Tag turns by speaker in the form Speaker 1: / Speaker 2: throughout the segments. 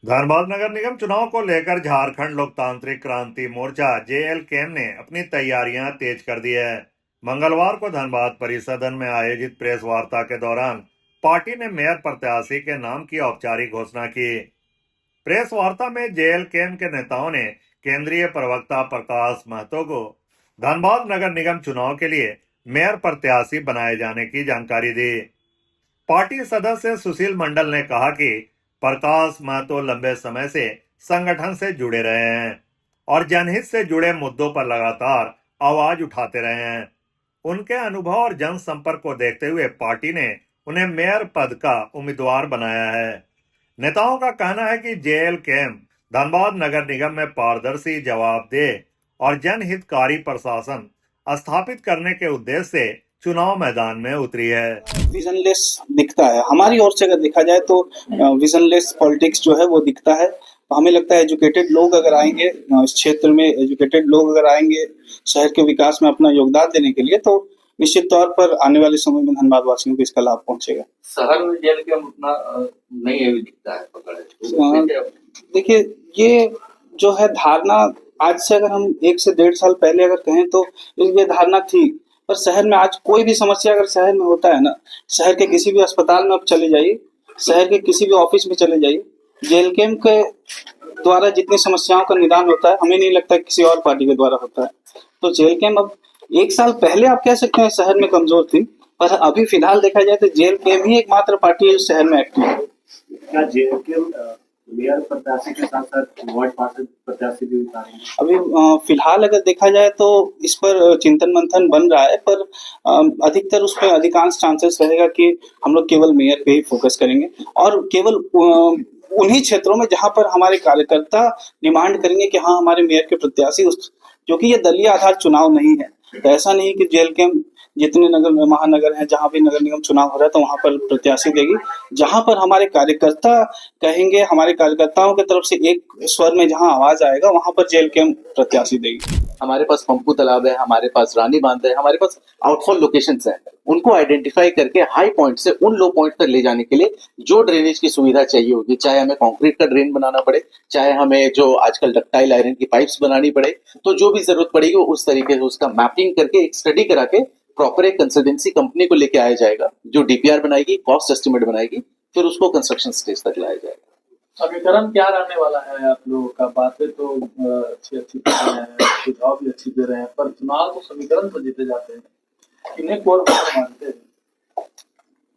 Speaker 1: धनबाद नगर निगम चुनाव को लेकर झारखंड लोकतांत्रिक क्रांति मोर्चा जेएलकेएम ने अपनी तैयारियां तेज कर दी है। मंगलवार को धनबाद परिसदन में आयोजित प्रेस वार्ता के दौरान पार्टी ने मेयर प्रत्याशी के नाम की औपचारिक घोषणा की। प्रेस वार्ता में जेएलकेएम के नेताओं ने केंद्रीय प्रवक्ता प्रकाश महतो को धनबाद नगर निगम चुनाव के लिए मेयर प्रत्याशी बनाए जाने की जानकारी दी। पार्टी सदस्य सुशील मंडल ने कहा कि प्रकाश महतो लंबे समय से संगठन से जुड़े रहे हैं और जनहित से जुड़े मुद्दों पर लगातार आवाज उठाते रहे हैं। उनके अनुभव और जनसंपर्क को देखते हुए पार्टी ने उन्हें मेयर पद का उम्मीदवार बनाया है। नेताओं का कहना है कि जेएलकेएम धनबाद नगर निगम में पारदर्शी, जवाबदेह और जनहितकारी प्रशासन स्थापित करने के उद्देश्य से चुनाव मैदान में उतरी है।
Speaker 2: विजनलेस दिखता है हमारी ओर से, अगर देखा जाए तो विजनलेस पॉलिटिक्स जो है वो दिखता है। हमें लगता है एजुकेटेड लोग अगर आएंगे इस क्षेत्र में, एजुकेटेड लोग अगर आएंगे शहर के विकास में अपना योगदान देने के लिए, तो निश्चित तौर पर आने वाले समय में धनबाद वासियों को इसका लाभ पहुंचेगा।
Speaker 3: शहर में जेल के उतना नहीं है दिखता है पकड़े।
Speaker 2: देखिए, ये जो है धारणा, आज से अगर हम 1 से 1.5 साल पहले अगर कहें तो ये धारणा थी, पर शहर में आज कोई भी समस्या अगर शहर में होता है ना, शहर के किसी भी अस्पताल में आप चले जाइए, शहर के किसी भी ऑफिस में चले जाइए, जेएलकेएम के द्वारा जितनी समस्याओं का निदान होता है, हमें नहीं लगता किसी और पार्टी के द्वारा होता है। तो जेएलकेएम अब 1 साल पहले आप कह सकते हैं शहर में कमजोर थी, पर अभी फिलहाल देखा जाए तो जेएलकेएम ही एकमात्र पार्टी है जो शहर में एक्टिव है।
Speaker 4: क्या जेएलकेएम मेयर प्रत्याशी के साथ साथ वार्ड पार्षद प्रत्याशी भी उतारेंगे?
Speaker 2: अभी फिलहाल अगर देखा जाए तो इस पर चिंतन मंथन बन रहा है, पर अधिकतर उस पर अधिकांश चांसेस रहेगा कि हम लोग केवल मेयर पे ही फोकस करेंगे और केवल उन्हीं क्षेत्रों में जहां पर हमारे कार्यकर्ता डिमांड करेंगे कि हाँ हमारे मेयर के प्रत्याशी उस, क्योंकि ये दलीय आधार चुनाव नहीं है। तो ऐसा नहीं कि जेएलकेएम जितने नगर महानगर हैं, जहां भी नगर निगम चुनाव हो रहा है तो वहां पर प्रत्याशी देगी। जहां पर हमारे कार्यकर्ता कहेंगे, हमारे कार्यकर्ताओं की तरफ से एक स्वर में जहां आवाज आएगा, वहां पर जेएलकेएम प्रत्याशी देगी।
Speaker 3: हमारे पास पंपू तालाब है, हमारे पास रानी बांध है, हमारे पास आउटफॉल लोकेशंस हैं। उनको आइडेंटिफाई करके हाई पॉइंट से उन लो पॉइंट तक ले जाने के लिए जो ड्रेनेज की सुविधा चाहिए होगी, चाहे हमें कंक्रीट का ड्रेन बनाना पड़े, चाहे हमें जो आजकल डक्टाइल आयरन की पाइप्स बनानी पड़े, तो जो भी जरूरत पड़ेगी उस तरीके से उसका मैपिंग करके एक स्टडी करा के प्रॉपर एक कंसल्टेंसी कंपनी को लेके आया जाएगा जो डीपीआर बनाएगी, कॉस्ट एस्टिमेट बनाएगी, फिर उसको कंस्ट्रक्शन स्टेज तक लाया जाएगा।
Speaker 5: समीकरण क्या रहने वाला है आप लोगों का? बातें तो अच्छी कर रहे हैं, सुझाव भी अच्छी दे रहे हैं, पर चुनाव तो समीकरण पर जीते जाते हैं। किन्हें कोर वोटर मानते हैं?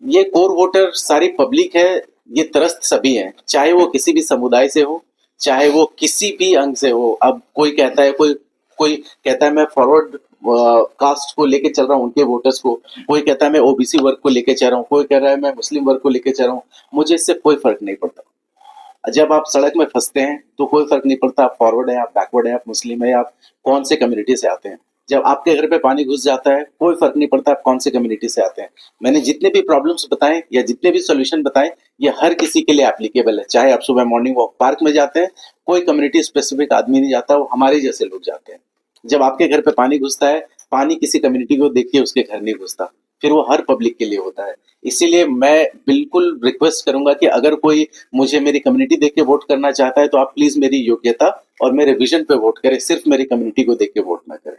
Speaker 3: ये कोर वोटर सारी पब्लिक है, ये त्रस्त सभी हैं, चाहे वो किसी भी समुदाय से हो, चाहे वो किसी भी अंग से हो। अब कोई कहता है, कोई कहता है मैं फॉरवर्ड कास्ट को लेके चल रहा हूँ, उनके वोटर्स को, कोई कहता है मैं ओबीसी वर्ग को लेके चल रहा हूँ, कोई कह रहा है मैं मुस्लिम वर्ग को लेके चल रहा हूँ। मुझे इससे कोई फर्क नहीं पड़ता। जब आप सड़क में फंसते हैं तो कोई फर्क नहीं पड़ता आप फॉरवर्ड है, आप बैकवर्ड है, आप मुस्लिम है, आप कौन से कम्युनिटी से आते हैं। जब आपके घर पे पानी घुस जाता है कोई फर्क नहीं पड़ता आप कौन से कम्युनिटी से आते हैं। मैंने जितने भी प्रॉब्लम्स बताए या जितने भी सॉल्यूशन बताए, ये हर किसी के लिए एप्लीकेबल है। चाहे आप सुबह मॉर्निंग वॉक पार्क में जाते हैं, कोई कम्युनिटी स्पेसिफिक आदमी नहीं जाता, वो हमारे जैसे लोग जाते हैं। जब आपके घर पे पानी घुसता है, पानी किसी कम्युनिटी को देख के उसके घर नहीं घुसता, फिर वो हर पब्लिक के लिए होता है। इसीलिए मैं बिल्कुल रिक्वेस्ट करूंगा कि अगर कोई मुझे मेरी कम्युनिटी देख के वोट करना चाहता है तो आप प्लीज मेरी योग्यता और मेरे विजन पे वोट करें, सिर्फ मेरी कम्युनिटी को देख के वोट ना करें।